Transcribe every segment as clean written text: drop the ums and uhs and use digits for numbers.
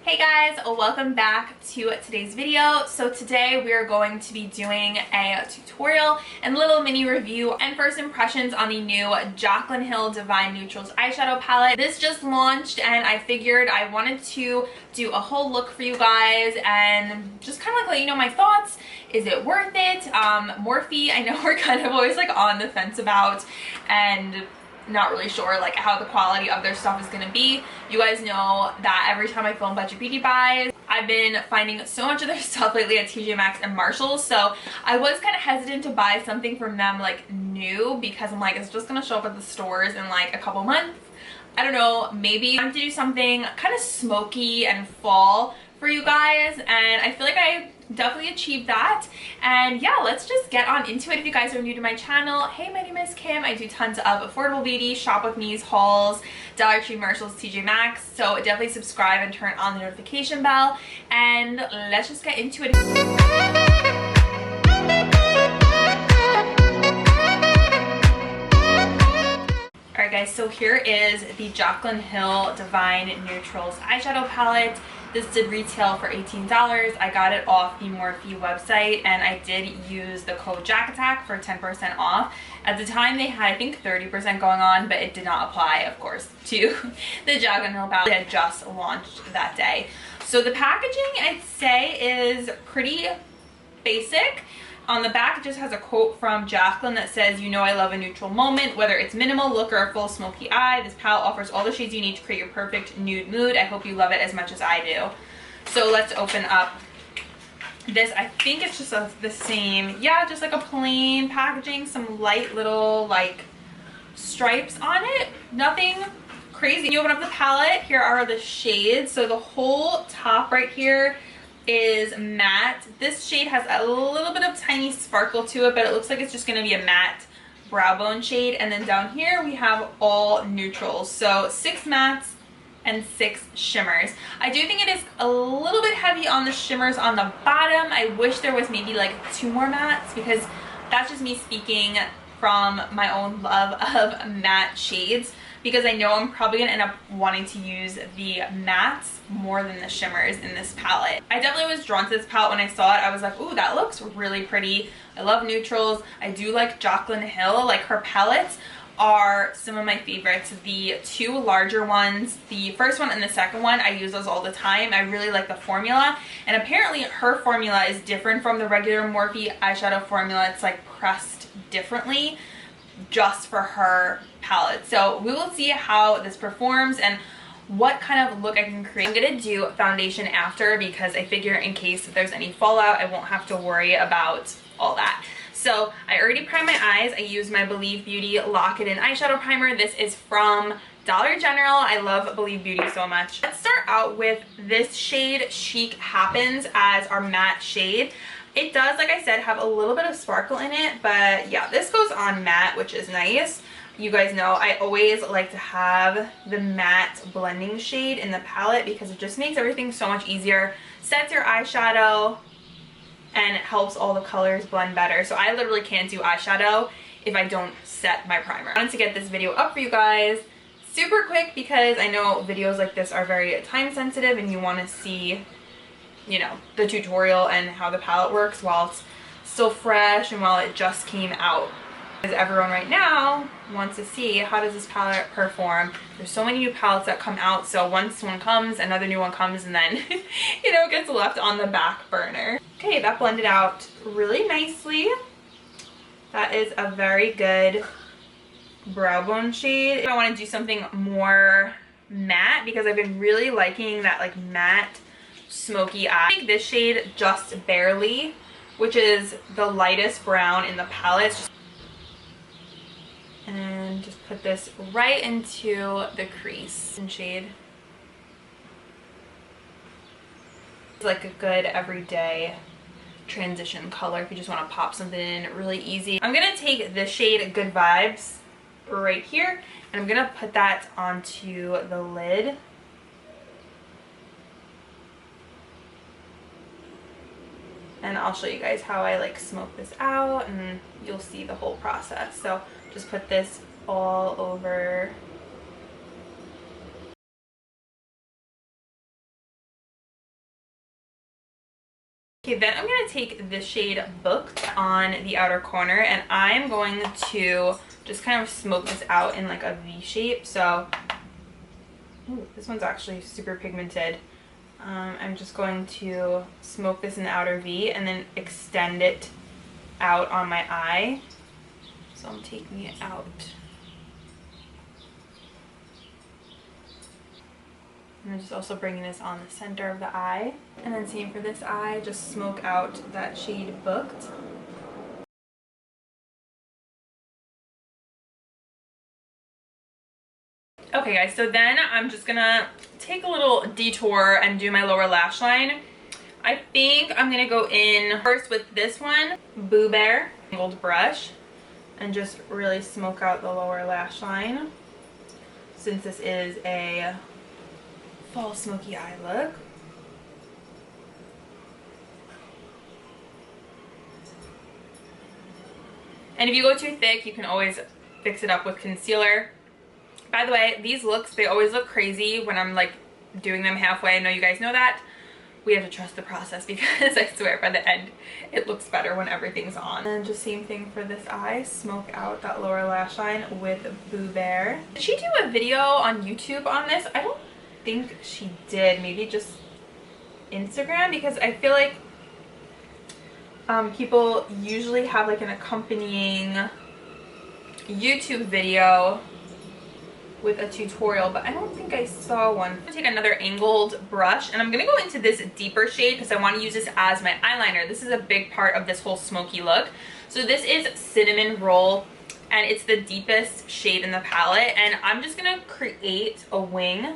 Hey guys, welcome back to today's video. So today we are going to be doing a tutorial and little mini review and first impressions on the new Jaclyn Hill Divine Neutrals eyeshadow palette. This just launched and I figured I wanted to do a whole look for you guys and just kind of like let you know my thoughts. Is it worth it? Morphe, I know we're kind of always like on the fence about and not really sure like how the quality of their stuff is gonna be. You guys know that every time I film budget beauty buys, I've been finding so much of their stuff lately at TJ Maxx and Marshalls, so I was kind of hesitant to buy something from them like new because I'm like, it's just gonna show up at the stores in like a couple months. I don't know, maybe I'm to do something kind of smoky and fall for you guys, and I feel like I definitely achieved that. And yeah, let's just get on into it. If you guys are new to my channel, hey, my name is Kim. I do tons of affordable beauty, shop with me's, hauls, Dollar Tree, Marshalls, TJ Maxx, so definitely subscribe and turn on the notification bell, and let's just get into it. Alright guys, so here is the Jaclyn Hill Divine Neutrals eyeshadow palette. This did retail for $18. I got it off the Morphe website and I did use the code JACKATTACK for 10% off. At the time they had I think 30% going on, but it did not apply of course to the Jaclyn Hill palette. It had just launched that day. So the packaging I'd say is pretty basic. On the back, it just has a quote from Jaclyn that says, "You know I love a neutral moment, whether it's minimal look or a full smoky eye. This palette offers all the shades you need to create your perfect nude mood. I hope you love it as much as I do." So let's open up this. I think it's just the same. Yeah, just like a plain packaging, some light little like stripes on it. Nothing crazy. When you open up the palette, here are the shades. So the whole top right here is matte. This shade has a little bit of tiny sparkle to it, but it looks like it's just going to be a matte brow bone shade. And then down here we have all neutrals, so 6 mattes and 6 shimmers. I do think it is a little bit heavy on the shimmers on the bottom. I wish there was maybe like 2 more mattes, because that's just me speaking from my own love of matte shades, because I know I'm probably gonna end up wanting to use the mattes more than the shimmers in this palette. I definitely was drawn to this palette when I saw it. I was like, ooh, that looks really pretty. I love neutrals. I do like Jaclyn Hill. Like, her palettes are some of my favorites. The 2 larger ones, the first one and the second one, I use those all the time. I really like the formula, and apparently her formula is different from the regular Morphe eyeshadow formula. It's like pressed differently just for her palette. So we will see how this performs and what kind of look I can create. I'm gonna do foundation after, because I figure in case there's any fallout, I won't have to worry about all that. So I already primed my eyes. I used my Believe Beauty Lock It In eyeshadow primer. This is from Dollar General. I love Believe Beauty so much. Let's start out with this shade, Chic Happens, as our matte shade. It does, like I said, have a little bit of sparkle in it, but yeah, this goes on matte, which is nice. You guys know I always like to have the matte blending shade in the palette because it just makes everything so much easier, sets your eyeshadow, and it helps all the colors blend better. So I literally can't do eyeshadow if I don't set my primer. I wanted to get this video up for you guys super quick because I know videos like this are very time sensitive and you want to see, you know, the tutorial and how the palette works while it's still fresh and while it just came out. Because everyone right now wants to see, how does this palette perform? There's so many new palettes that come out, so once one comes, another new one comes, and then you know, it gets left on the back burner. Okay, that blended out really nicely. That is a very good brow bone shade. I want to do something more matte because I've been really liking that like matte smoky eye. I think this shade, Just Barely, which is the lightest brown in the palette, and just put this right into the crease and shade. It's like a good everyday transition color if you just want to pop something in really easy. I'm gonna take this shade, Good Vibes, right here, and I'm gonna put that onto the lid. And I'll show you guys how I like smoke this out, and you'll see the whole process. So just put this all over Okay, then I'm going to take the shade Booked on the outer corner, and I'm going to just kind of smoke this out in like a V shape. So, ooh, this one's actually super pigmented. I'm just going to smoke this in the outer V and then extend it out on my eye. So I'm taking it out. And I'm just also bringing this on the center of the eye. And then same for this eye, just smoke out that shade Booked. Okay guys, so then I'm just gonna take a little detour and do my lower lash line. I think I'm gonna go in first with this one, Boo Bear angled brush, and just really smoke out the lower lash line since this is a fall smoky eye look. And if you go too thick, you can always fix it up with concealer. By the way, these looks, they always look crazy when I'm like doing them halfway. I know you guys know that. We have to trust the process because I swear by the end it looks better when everything's on. And just same thing for this eye, smoke out that lower lash line with Boo Bear. Did she do a video on YouTube on this? I don't think she did. Maybe just Instagram, because I feel like people usually have like an accompanying YouTube video with a tutorial, but I don't think I saw one. I'm gonna take another angled brush and I'm gonna go into this deeper shade because I want to use this as my eyeliner. This is a big part of this whole smoky look. So this is Cinnamon Roll and it's the deepest shade in the palette, and I'm just gonna create a wing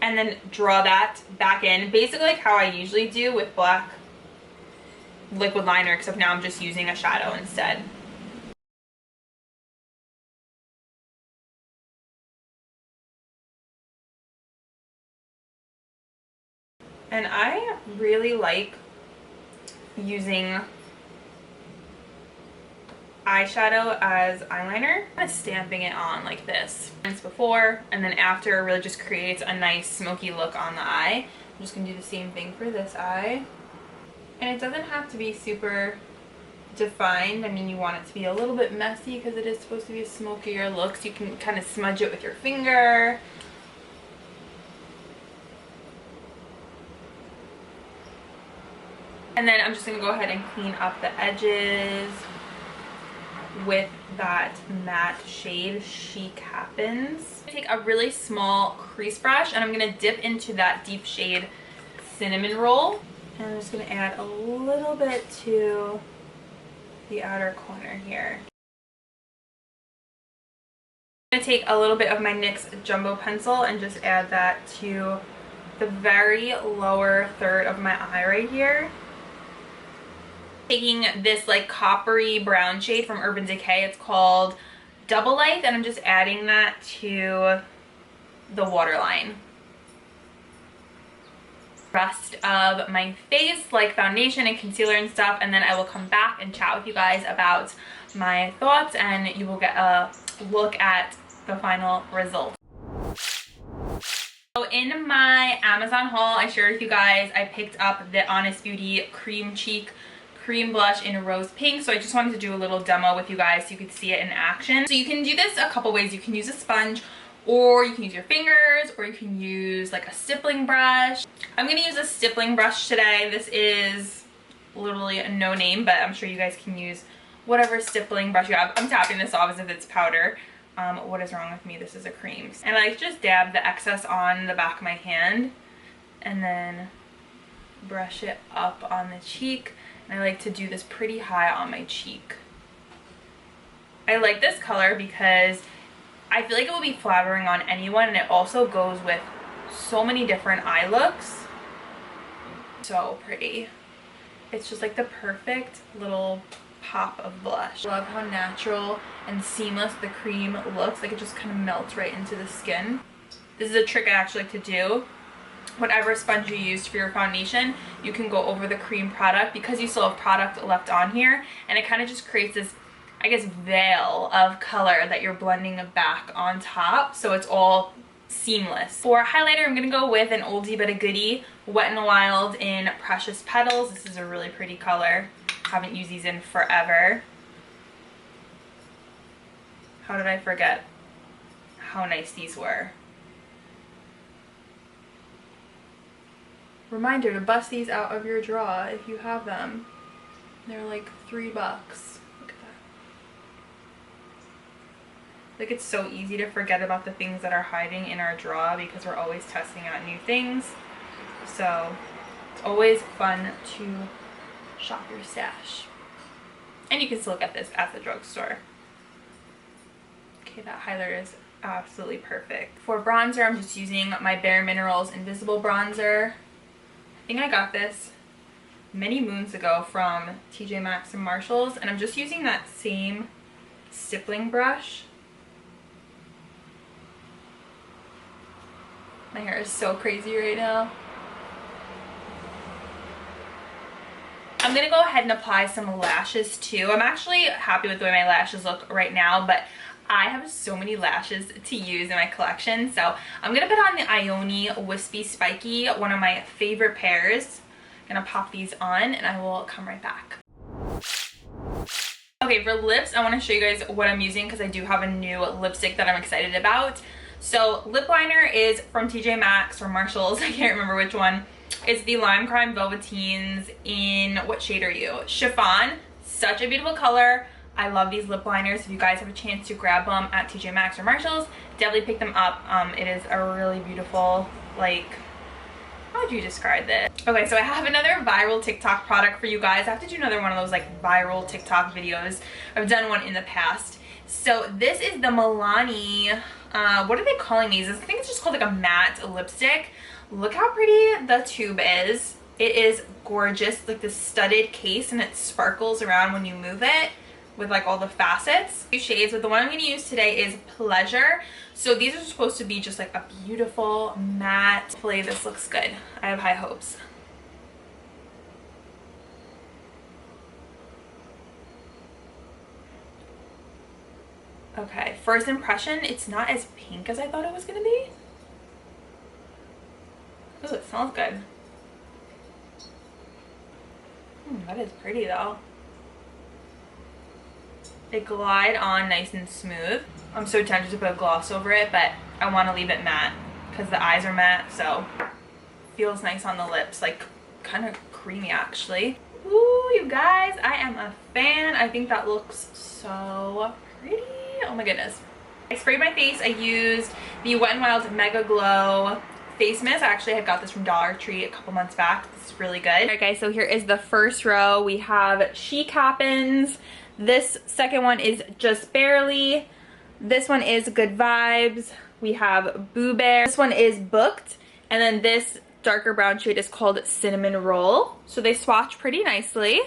and then draw that back in, basically like how I usually do with black liquid liner, except now I'm just using a shadow instead. And I really like using eyeshadow as eyeliner, kind of stamping it on like this. Once before and then after really just creates a nice smoky look on the eye. I'm just gonna do the same thing for this eye. And it doesn't have to be super defined. I mean, you want it to be a little bit messy because it is supposed to be a smokier look, so you can kind of smudge it with your finger. And then I'm just going to go ahead and clean up the edges with that matte shade Chic Happens. Take a really small crease brush and I'm going to dip into that deep shade Cinnamon Roll. And I'm just going to add a little bit to the outer corner here. I'm going to take a little bit of my NYX Jumbo Pencil and just add that to the very lower third of my eye right here. Taking this like coppery brown shade from Urban Decay, it's called Double Light, and I'm just adding that to the waterline. Rest of my face, like foundation and concealer and stuff, and then I will come back and chat with you guys about my thoughts, and you will get a look at the final result. So in my Amazon haul, I shared with you guys, I picked up the Honest Beauty Cream Cheek cream blush in rose pink, so I just wanted to do a little demo with you guys so you could see it in action. So you can do this a couple ways. You can use a sponge, or you can use your fingers, or you can use like a stippling brush. I'm gonna use a stippling brush today. This is literally a no name, but I'm sure you guys can use whatever stippling brush you have. I'm tapping this off as if it's powder. What is wrong with me? This is a cream. And I like to just dab the excess on the back of my hand and then brush it up on the cheek. And I like to do this pretty high on my cheek. I like this color because I feel like it will be flattering on anyone, and it also goes with so many different eye looks. So pretty. It's just like the perfect little pop of blush. I love how natural and seamless the cream looks. Like it just kind of melts right into the skin. This is a trick I actually like to do. Whatever sponge you used for your foundation, you can go over the cream product because you still have product left on here, and it kind of just creates this, I guess, veil of color that you're blending back on top, so it's all seamless. For highlighter, I'm gonna go with an oldie but a goodie, Wet n Wild in Precious Petals. This is a really pretty color. Haven't used these in forever. How did I forget how nice these were? Reminder to bust these out of your drawer if you have them. They're like $3. Look at that. Like, it's so easy to forget about the things that are hiding in our drawer because we're always testing out new things. So it's always fun to shop your stash. And you can still get this at the drugstore. Okay, that highlighter is absolutely perfect. For bronzer, I'm just using my Bare Minerals Invisible Bronzer. I think I got this many moons ago from TJ Maxx and Marshalls, and I'm just using that same stippling brush. My hair is so crazy right now. I'm gonna go ahead and apply some lashes too. I'm actually happy with the way my lashes look right now, but I have so many lashes to use in my collection. So I'm gonna put on the Ioni Wispy Spiky, one of my favorite pairs. I'm gonna pop these on and I will come right back. Okay, for lips, I wanna show you guys what I'm using because I do have a new lipstick that I'm excited about. So lip liner is from TJ Maxx or Marshalls, I can't remember which one. It's the Lime Crime Velveteens in, what shade are you? Chiffon. Such a beautiful color. I love these lip liners. If you guys have a chance to grab them at TJ Maxx or Marshalls, definitely pick them up. It is a really beautiful, like, how would you describe this? Okay, so I have another viral TikTok product for you guys. I have to do another one of those like viral TikTok videos. I've done one in the past. So this is the Milani, what are they calling these? I think it's just called like a matte lipstick. Look how pretty the tube is. It is gorgeous, like this studded case, and it sparkles around when you move it with like all the facets. Two shades, but the one I'm going to use today is Pleasure. So these are supposed to be just like a beautiful matte. Hopefully this looks good. I have high hopes. Okay, first impression, it's not as pink as I thought it was going to be. Oh, it smells good. That is pretty though. They glide on nice and smooth. I'm so tempted to put a gloss over it, but I want to leave it matte because the eyes are matte, so feels nice on the lips, like kind of creamy actually. Ooh, you guys, I am a fan. I think that looks so pretty. Oh my goodness. I sprayed my face. I used the Wet n Wild Mega Glow face mist. I actually had got this from Dollar Tree a couple months back. This is really good. Alright guys, so here is the first row. We have Chic Happens. This second one is Just Barely. This one is Good Vibes. We have Boo Bear. This one is Booked. And then this darker brown shade is called Cinnamon Roll. So they swatch pretty nicely.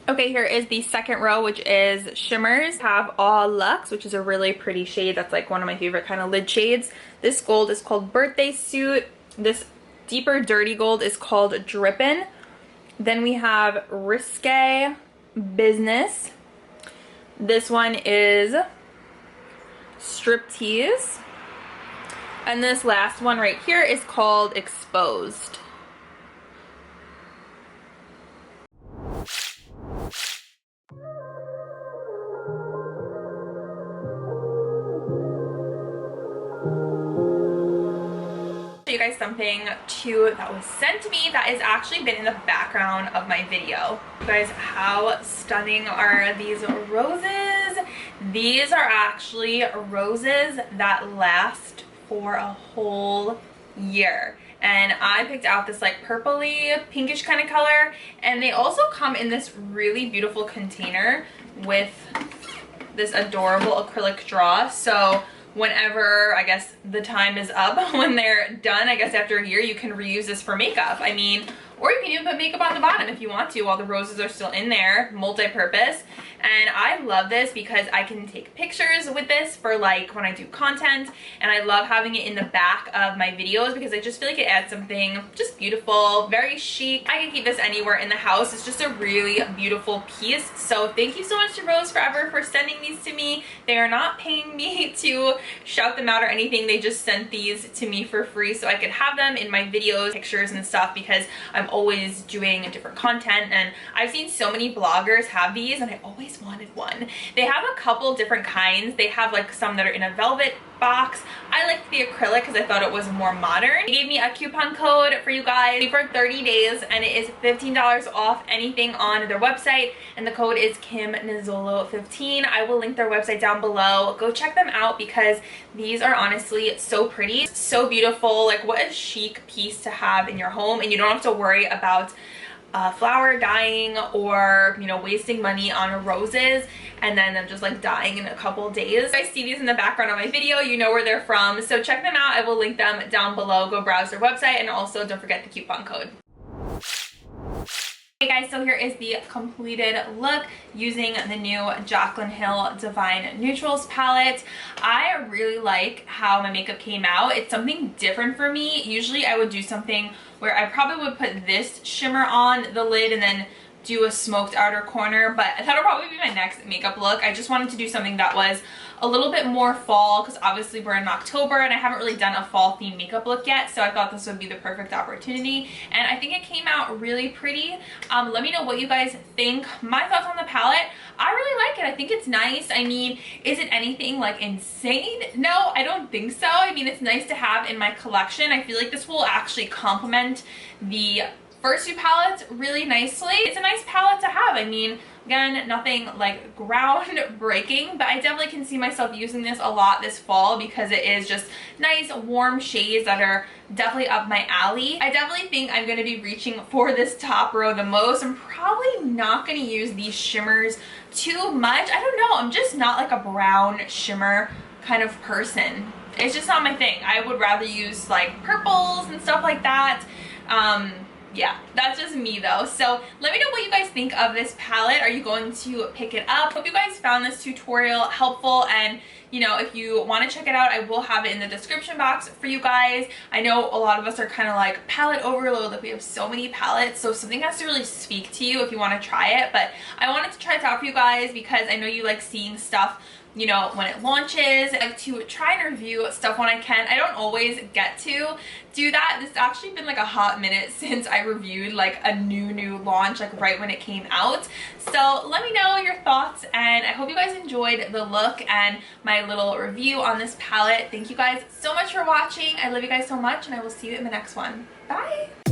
Okay, here is the second row, which is shimmers. We have All Luxe, which is a really pretty shade. That's like one of my favorite kind of lid shades. This gold is called Birthday Suit. This deeper dirty gold is called Drippin'. Then we have Risque Business. This one is Striptease. And this last one right here is called Exposed. You guys something too that was sent to me that has actually been in the background of my video. You guys, how stunning are these roses? These are actually roses that last for a whole year, and I picked out this like purpley pinkish kind of color, and they also come in this really beautiful container with this adorable acrylic draw. So whenever, I guess, the time is up, when they're done, I guess after a year, you can reuse this for makeup. I mean, or you can even put makeup on the bottom if you want to while the roses are still in there, multi-purpose. And I love this because I can take pictures with this for like when I do content, and I love having it in the back of my videos because I just feel like it adds something just beautiful, very chic. I can keep this anywhere in the house. It's just a really beautiful piece. So thank you so much to Rose Forever for sending these to me. They are not paying me to shout them out or anything. They just sent these to me for free so I could have them in my videos, pictures and stuff, because I'm always doing different content and I've seen so many bloggers have these and I always wanted one. They have a couple different kinds. They have like some that are in a velvet box. I liked the acrylic because I thought it was more modern. They gave me a coupon code for you guys for 30 days and it is $15 off anything on their website, and the code is KimNuzzolo15. I will link their website down below. Go check them out because these are honestly so pretty, so beautiful. Like, what a chic piece to have in your home, and you don't have to worry about flower dying or, you know, wasting money on roses and then them just like dying in a couple days. If I see these in the background of my video, you know where they're from, so check them out. I will link them down below. Go browse their website, and also don't forget the coupon code. Hey guys, so here is the completed look using the new Jaclyn Hill Divine Neutrals palette. I really like how my makeup came out. It's something different for me. Usually I would do something where I probably would put this shimmer on the lid and then do a smoked outer corner, but that'll probably be my next makeup look. I just wanted to do something that was a little bit more fall because obviously we're in October and I haven't really done a fall themed makeup look yet, so I thought this would be the perfect opportunity, and I think it came out really pretty. Let me know what you guys think. My thoughts on the palette: I really like it. I think it's nice. I mean, is it anything like insane? No, I don't think so. I mean, it's nice to have in my collection. I feel like this will actually complement the first two palettes really nicely. It's a nice palette to have. I mean, again, nothing like groundbreaking, but I definitely can see myself using this a lot this fall because it is just nice warm shades that are definitely up my alley. I definitely think I'm going to be reaching for this top row the most. I'm probably not going to use these shimmers too much. I don't know, I'm just not like a brown shimmer kind of person. It's just not my thing. I would rather use like purples and stuff like that. Yeah, that's just me though. So let me know what you guys think of this palette. Are you going to pick it up? Hope you guys found this tutorial helpful, and you know, if you want to check it out, I will have it in the description box for you guys. I know a lot of us are kind of like palette overload, like we have so many palettes, so something has to really speak to you if you want to try it. But I wanted to try it out for you guys because I know you like seeing stuff, you know, when it launches. I like to try and review stuff when I can. I don't always get to do that. This has actually been like a hot minute since I reviewed like a new launch, like right when it came out. So let me know your thoughts, and I hope you guys enjoyed the look and my little review on this palette. Thank you guys so much for watching. I love you guys so much, and I will see you in the next one. Bye!